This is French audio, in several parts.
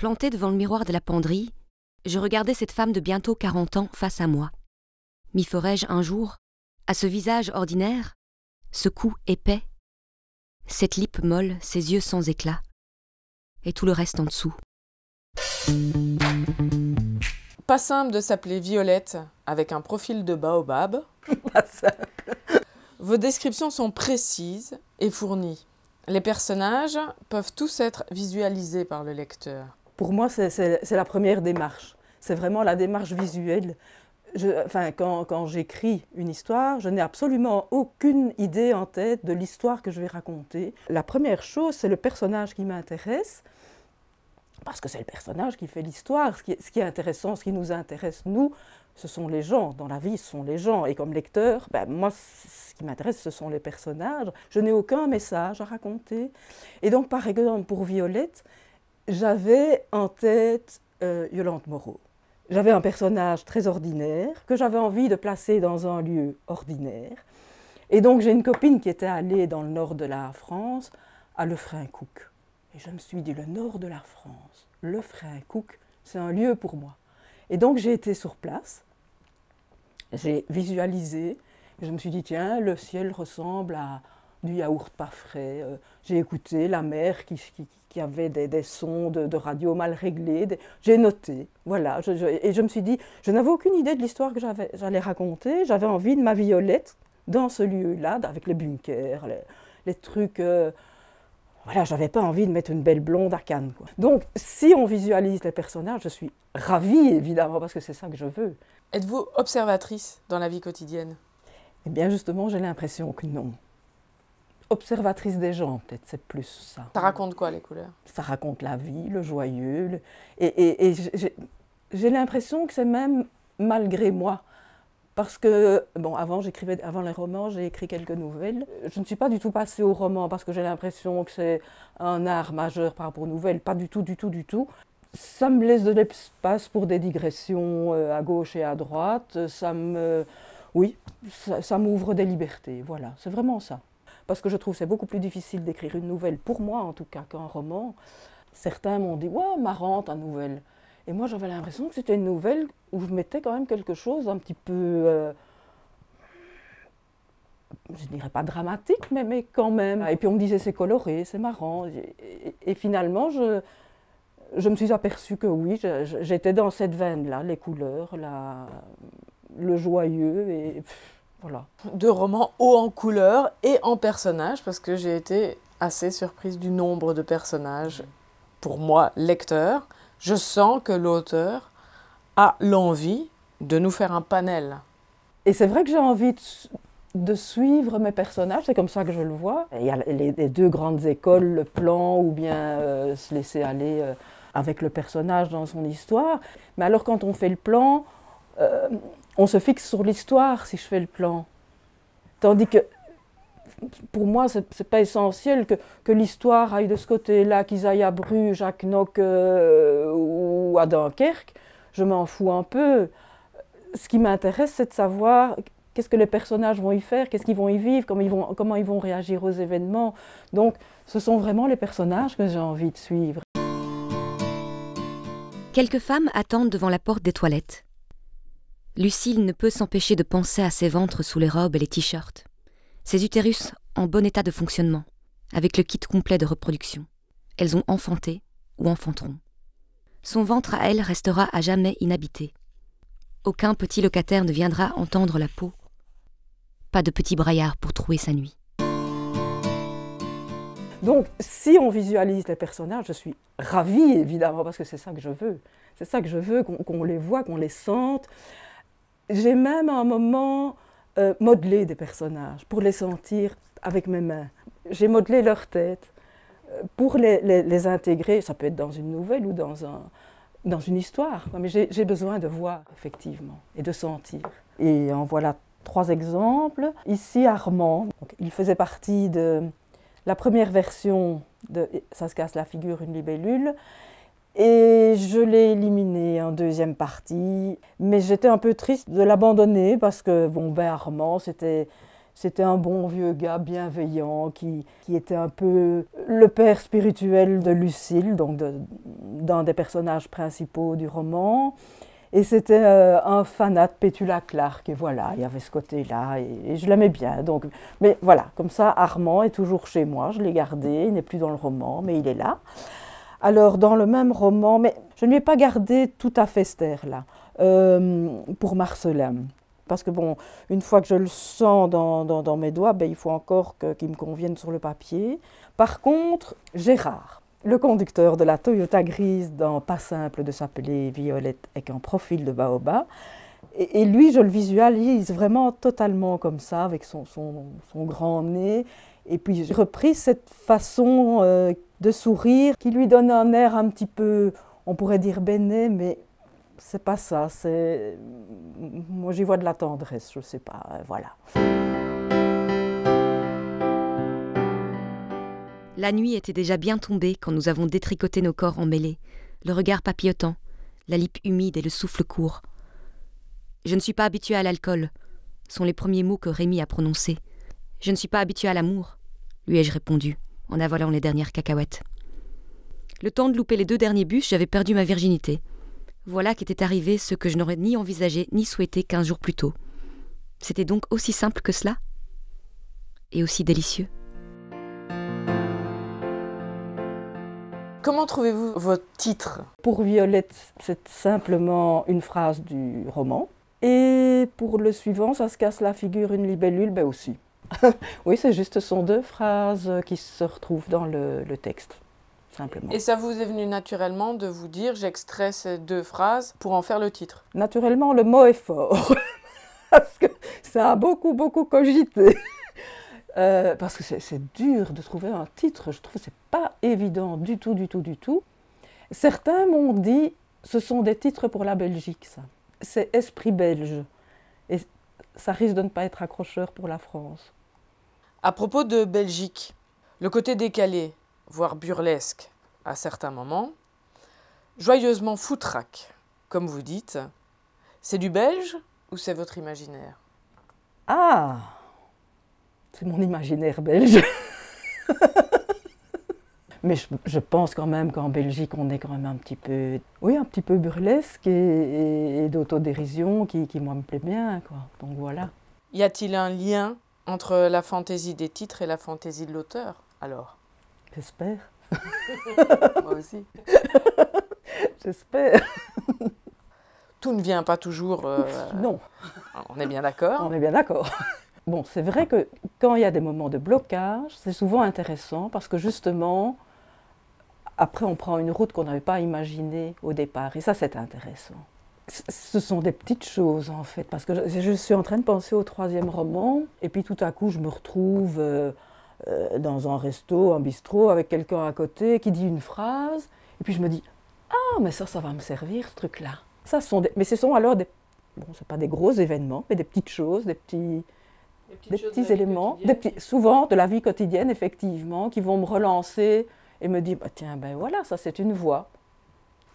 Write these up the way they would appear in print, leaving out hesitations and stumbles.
Plantée devant le miroir de la penderie, je regardais cette femme de bientôt 40 ans face à moi. M'y ferais-je un jour, à ce visage ordinaire, ce cou épais, cette lippe molle, ces yeux sans éclat, et tout le reste en dessous. Pas simple de s'appeler Violette avec un profil de baobab. Pas simple. Vos descriptions sont précises et fournies. Les personnages peuvent tous être visualisés par le lecteur. Pour moi, c'est la première démarche. C'est vraiment la démarche visuelle. Quand j'écris une histoire, je n'ai absolument aucune idée en tête de l'histoire que je vais raconter. La première chose, c'est le personnage qui m'intéresse, parce que c'est le personnage qui fait l'histoire. Ce qui est intéressant, ce qui nous intéresse, nous, ce sont les gens. Dans la vie, ce sont les gens. Et comme lecteur, moi, ce qui m'intéresse, ce sont les personnages. Je n'ai aucun message à raconter. Et donc, par exemple, pour Violette, j'avais en tête Yolande Moreau. J'avais un personnage très ordinaire que j'avais envie de placer dans un lieu ordinaire. Et donc, j'ai une copine qui était allée dans le nord de la France, à Lefrancouc. Et je me suis dit, le nord de la France, Lefrancouc, c'est un lieu pour moi. Et donc, j'ai été sur place, j'ai visualisé, et je me suis dit, tiens, le ciel ressemble à du yaourt pas frais. J'ai écouté la mer qui avait des sons de radio mal réglés. J'ai noté, voilà. Et je me suis dit, je n'avais aucune idée de l'histoire que j'allais raconter. J'avais envie de ma Violette dans ce lieu-là, avec les bunkers, les trucs... Voilà, j'avais pas envie de mettre une belle blonde à Cannes, quoi. Donc, si on visualise les personnages, je suis ravie, évidemment, parce que c'est ça que je veux. Êtes-vous observatrice dans la vie quotidienne? Eh bien, justement, j'ai l'impression que non. Observatrice des gens, peut-être, c'est plus ça. Ça raconte quoi, les couleurs? Ça raconte la vie, le joyeux. Et j'ai l'impression que c'est même malgré moi. Parce que, avant les romans, j'ai écrit quelques nouvelles. Je ne suis pas du tout passée au roman parce que j'ai l'impression que c'est un art majeur par rapport aux nouvelles. Pas du tout, du tout, du tout. Ça me laisse de l'espace pour des digressions à gauche et à droite. Ça m'ouvre des libertés, voilà, c'est vraiment ça. Parce que je trouve que c'est beaucoup plus difficile d'écrire une nouvelle, pour moi en tout cas, qu'un roman. Certains m'ont dit « Ouais, marrant ta nouvelle ». Et moi, j'avais l'impression que c'était une nouvelle où je mettais quand même quelque chose un petit peu, je dirais pas dramatique, mais quand même. Et puis on me disait c'est coloré, c'est marrant. Et finalement, je me suis aperçue que oui, j'étais dans cette veine-là, les couleurs, le joyeux, et voilà. Deux romans hauts en couleurs et en personnages, parce que j'ai été assez surprise du nombre de personnages. Pour moi, lecteur, je sens que l'auteur a l'envie de nous faire un panel. Et c'est vrai que j'ai envie de suivre mes personnages, c'est comme ça que je le vois. Il y a les deux grandes écoles, le plan ou bien se laisser aller avec le personnage dans son histoire. Mais alors quand on fait le plan, on se fixe sur l'histoire si je fais le plan. Tandis que pour moi, ce n'est pas essentiel que l'histoire aille de ce côté-là, qu'ils aillent à Bruges, à Knock ou à Dunkerque. Je m'en fous un peu. Ce qui m'intéresse, c'est de savoir qu'est-ce que les personnages vont y faire, qu'est-ce qu'ils vont y vivre, comment ils vont réagir aux événements. Donc, ce sont vraiment les personnages que j'ai envie de suivre. Quelques femmes attendent devant la porte des toilettes. Lucille ne peut s'empêcher de penser à ses ventres sous les robes et les t-shirts. Ces utérus en bon état de fonctionnement, avec le kit complet de reproduction. Elles ont enfanté ou enfanteront. Son ventre à elle restera à jamais inhabité. Aucun petit locataire ne viendra entendre la peau. Pas de petit braillard pour trouer sa nuit. Donc, si on visualise les personnages, je suis ravie, évidemment, parce que c'est ça que je veux. C'est ça que je veux, qu'on les voit, qu'on les sente. J'ai même à un moment modelé des personnages pour les sentir avec mes mains. J'ai modelé leur tête pour les intégrer. Ça peut être dans une nouvelle ou dans une histoire, mais j'ai besoin de voir, effectivement, et de sentir. Et en voilà 3 exemples. Ici, Armand, donc, il faisait partie de la première version de « Ça se casse la figure, une libellule ». Et je l'ai éliminé en deuxième partie, mais j'étais un peu triste de l'abandonner parce que, Armand, c'était C'était un bon vieux gars bienveillant qui était un peu le père spirituel de Lucille, donc d'un des personnages principaux du roman. Et c'était un fanat de Petula Clark, et voilà, il y avait ce côté-là, et je l'aimais bien. Donc, mais voilà, comme ça, Armand est toujours chez moi, je l'ai gardé, il n'est plus dans le roman, mais il est là. Alors, dans le même roman, mais je ne lui ai pas gardé tout à fait cette air-là, pour Marcelin. Parce que bon, une fois que je le sens dans mes doigts, ben, il faut encore qu'il me convienne sur le papier. Par contre, Gérard, le conducteur de la Toyota grise dans Pas simple de s'appeler Violette avec un profil de baobab. Et lui, je le visualise vraiment totalement comme ça, avec son grand nez. Et puis j'ai repris cette façon de sourire qui lui donne un air un petit peu, on pourrait dire béné, mais c'est pas ça. Moi j'y vois de la tendresse, je sais pas, voilà. La nuit était déjà bien tombée quand nous avons détricoté nos corps emmêlés, le regard papillotant, la lippe humide et le souffle court. « Je ne suis pas habituée à l'alcool », sont les premiers mots que Rémi a prononcés. « Je ne suis pas habituée à l'amour », lui ai-je répondu, en avalant les dernières cacahuètes. Le temps de louper les 2 derniers bus, j'avais perdu ma virginité. Voilà qu'était arrivé ce que je n'aurais ni envisagé ni souhaité 15 jours plus tôt. C'était donc aussi simple que cela ? Et aussi délicieux ? Comment trouvez-vous votre titre? Pour Violette, c'est simplement une phrase du roman. Et pour le suivant, ça se casse la figure une libellule, ben aussi. Oui, c'est juste, ce sont 2 phrases qui se retrouvent dans le texte, simplement. Et ça vous est venu naturellement de vous dire, j'extrais ces 2 phrases pour en faire le titre? Naturellement, le mot est fort, parce que ça a beaucoup cogité. Parce que c'est dur de trouver un titre, je trouve que c'est pas évident du tout. Certains m'ont dit, ce sont des titres pour la Belgique, ça. C'est esprit belge, et ça risque de ne pas être accrocheur pour la France. À propos de Belgique, le côté décalé, voire burlesque à certains moments, joyeusement foutraque, comme vous dites, c'est du belge ou c'est votre imaginaire? Ah! C'est mon imaginaire belge. Mais je pense quand même qu'en Belgique, on est quand même un petit peu burlesque et d'autodérision qui moi me plaît bien, quoi. Donc voilà. Y a-t-il un lien entre la fantaisie des titres et la fantaisie de l'auteur, alors? J'espère. Moi aussi. J'espère. Tout ne vient pas toujours... Non. On est bien d'accord? On est bien d'accord. Bon, c'est vrai que quand il y a des moments de blocage, c'est souvent intéressant parce que justement, après on prend une route qu'on n'avait pas imaginée au départ et ça c'est intéressant. Ce sont des petites choses en fait, parce que je suis en train de penser au 3e roman et puis tout à coup je me retrouve dans un resto, un bistrot avec quelqu'un à côté qui dit une phrase et puis je me dis « Ah, mais ça va me servir ce truc-là ». Mais ce sont alors bon, c'est pas des gros événements, mais des petites choses, des petits éléments, souvent de la vie quotidienne, effectivement, qui vont me relancer et me dire, bah, tiens, ben voilà, ça c'est une voie.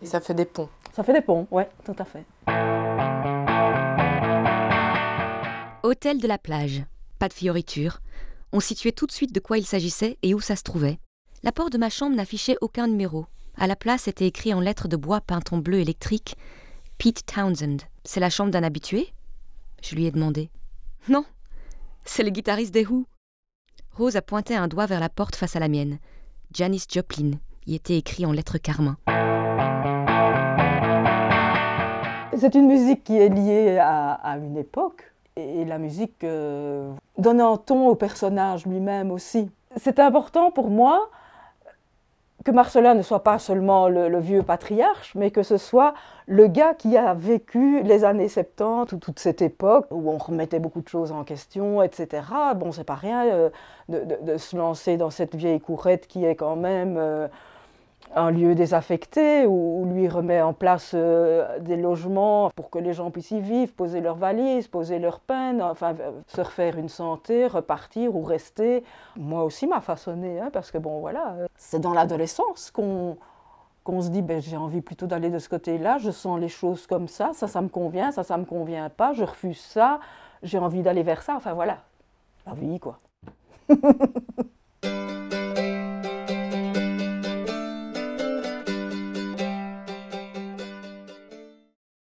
Et ça fait des ponts. Ça fait des ponts, oui, tout à fait. Hôtel de la plage. Pas de fioriture. On situait tout de suite de quoi il s'agissait et où ça se trouvait. La porte de ma chambre n'affichait aucun numéro. À la place était écrit en lettres de bois peintes en bleu électrique « Pete Townsend. C'est la chambre d'un habitué ?» Je lui ai demandé. « Non, c'est le guitariste des Who. » Rose a pointé un doigt vers la porte face à la mienne. Janis Joplin y était écrit en lettres carmin. C'est une musique qui est liée à une époque et la musique donne un ton au personnage lui-même aussi. C'est important pour moi que Marcelin ne soit pas seulement le vieux patriarche, mais que ce soit le gars qui a vécu les années 70, toute cette époque où on remettait beaucoup de choses en question, etc. Bon, c'est pas rien de se lancer dans cette vieille courette qui est quand même un lieu désaffecté, où lui remet en place des logements pour que les gens puissent y vivre, poser leurs valises, poser leurs peines, enfin se refaire une santé, repartir ou rester. Moi aussi m'a façonné, hein, parce que bon voilà, c'est dans l'adolescence qu'on se dit ben, j'ai envie plutôt d'aller de ce côté-là, je sens les choses comme ça me convient, ça me convient pas, je refuse ça, j'ai envie d'aller vers ça, enfin voilà. la vie, quoi.